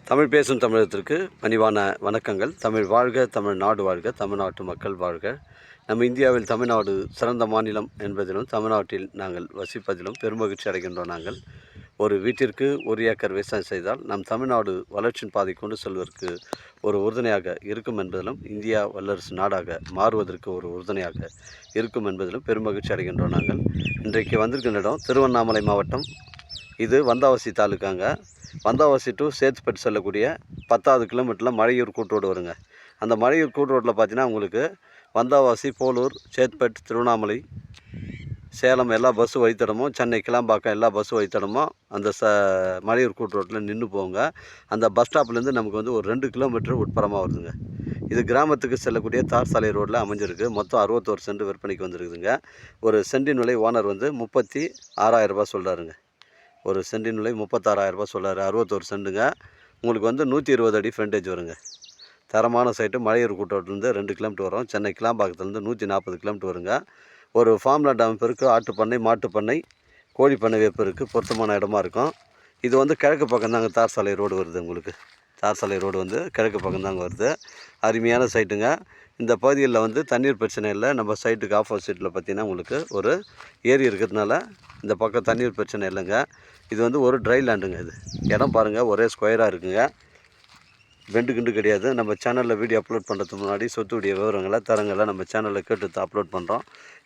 தமிழ் பேசும் தமிழகத்திற்கு பணிவான வணக்கங்கள். தமிழ் வாழ்க, தமிழ்நாடு வாழ்க, தமிழ்நாட்டு மக்கள் வாழ்க. நம்ம இந்தியாவில் தமிழ்நாடு சிறந்த மாநிலம் என்பதிலும் தமிழ்நாட்டில் நாங்கள் வசிப்பதிலும் பெருமகிழ்ச்சி அடைகின்றோம். நாங்கள் ஒரு வீட்டிற்கு 1 ஏக்கர் விவசாயம் செய்தால் நம் தமிழ்நாடு வளர்ச்சியின் பாதை கொண்டு செல்வதற்கு ஒரு உறுதுணையாக இருக்கும் என்பதிலும், இந்தியா வல்லரசு நாடாக மாறுவதற்கு ஒரு உறுதுணையாக இருக்கும் என்பதிலும் பெருமகிழ்ச்சி அடைகின்றோம். நாங்கள் இன்றைக்கு வந்திருக்கின்ற இடம் திருவண்ணாமலை மாவட்டம். இது வந்தாவசி தாலுக்காங்க. வந்தாவசி டு சேத்துப்பட்டு செல்லக்கூடிய 10வது கிலோமீட்டரில் மழையூர் கூட்ரோடு வருங்க. அந்த மழையூர் கூட்ரோட்டில் பார்த்தீங்கன்னா உங்களுக்கு வந்தாவாசி, போலூர், சேத்துப்பட்டு, திருவண்ணாமலை, சேலம் எல்லா பஸ்ஸு வழித்தடமும், சென்னை கிளாம்பாக்கம் எல்லா பஸ்ஸு வழித்தடமும் அந்த மழையூர் கூட்ரோட்டில் நின்று போங்க. அந்த பஸ் ஸ்டாப்லேருந்து நமக்கு வந்து ஒரு 2 கிலோமீட்டர் உட்புறமாக வருதுங்க. இது கிராமத்துக்கு செல்லக்கூடிய தார் சாலை ரோட்டில் அமைஞ்சிருக்கு. மொத்தம் 61 சென்ட் விற்பனைக்கு வந்துருக்குதுங்க. ஒரு சென்டின் விலை ஓனர் வந்து 36,000 ரூபா சொல்கிறாருங்க. ஒரு சென்டின் விலை 36,000 ரூபா சொல்கிறாரு. 61 சென்ட்டுங்க. உங்களுக்கு வந்து 120 அடி ஃப்ரண்டேஜ் வருங்க. தரமான சைட்டு. மலையூர் கூட்டத்துலேருந்து 2 கிலோமீட்டர் வரும். சென்னை கிளாம்பாக்கத்துலேருந்து 140 கிலோமீட்டர் வருங்க. ஒரு ஃபார்ம்லேண்ட் அமைப்பு இருக்குது. ஆட்டுப்பண்ணை, மாட்டுப்பண்ணை, கோழிப்பண்ணை வைப்பு இருக்குது. பொருத்தமான இடமா இருக்கும். இது வந்து கிழக்கு பக்கம் தாங்க தார் சாலை ரோடு வருது. உங்களுக்கு தார் சாலை ரோடு வந்து கிழக்கு பக்கம் தாங்க வருது. அருமையான சைட்டுங்க. இந்த பகுதிகளில் வந்து தண்ணீர் பிரச்சனை இல்லை. நம்ம சைட்டுக்கு ஆப்போசிட்டில் பார்த்திங்கன்னா உங்களுக்கு ஒரு ஏரி இருக்கிறதுனால இந்த பக்கம் தண்ணீர் பிரச்சனை இல்லைங்க. இது வந்து ஒரு ட்ரை லேண்டுங்க. இது இடம் பாருங்கள், ஒரே ஸ்கொயராக இருக்குங்க. பெண்டு கிண்டு கிடையாது. நம்ம சேனலில் வீடியோ அப்லோட் பண்ணுறதுக்கு முன்னாடி சொத்துடைய விவரங்களை தரங்களை நம்ம சேனலில் கேட்டு அப்லோட் பண்ணுறோம்.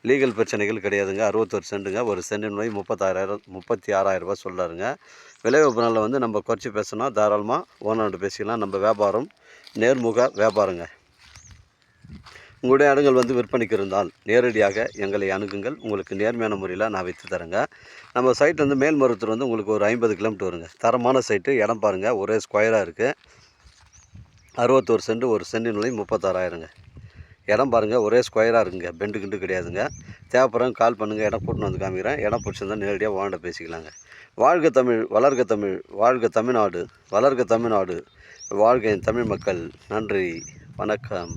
லீகல் பிரச்சனைகள் கிடையாதுங்க. 61 சென்ட்டுங்க. ஒரு சென்டின் விலை 36,000 ரூபா சொல்கிறாருங்க. விலை விற்பனையில் வந்து நம்ம குறைச்சி பேசினா தாராளமாக ஓனர்கிட்ட பேசிக்கலாம். நம்ம வியாபாரம் நேர்முக வியாபாரங்க. உங்களுடைய இடங்கள் வந்து விற்பனைக்கு இருந்தால் நேரடியாக எங்களை அணுகுங்கள். உங்களுக்கு நேர்மையான முறையில் நான் விற்று தரேங்க. நம்ம சைட் வந்து மேல்மருவத்தூர் வந்து உங்களுக்கு ஒரு 50 கிலோமீட்டர் வருங்க. தரமான சைட்டு. இடம் பாருங்கள், ஒரே ஸ்கொயராக இருக்குது. 61 சென்ட். ஒரு சென்டின் விலை 36,000ங்க. இடம் பாருங்கள், ஒரே ஸ்கொயராக இருக்குங்க. பெண்டு கிண்டு கிடையாதுங்க. தேவைப்படுறவங்க கால் பண்ணுங்கள். இடம் கூட்டின்னு வந்து காமிக்கிறேன். இடம் பிடிச்சிருந்தால் நேரடியாக ஓனர்கிட்ட பேசிக்கலாங்க. வாழ்க தமிழ், வளர்க தமிழ், வாழ்க தமிழ்நாடு, வளர்க தமிழ்நாடு, வாழ்க தமிழ் மக்கள். நன்றி, வணக்கம்.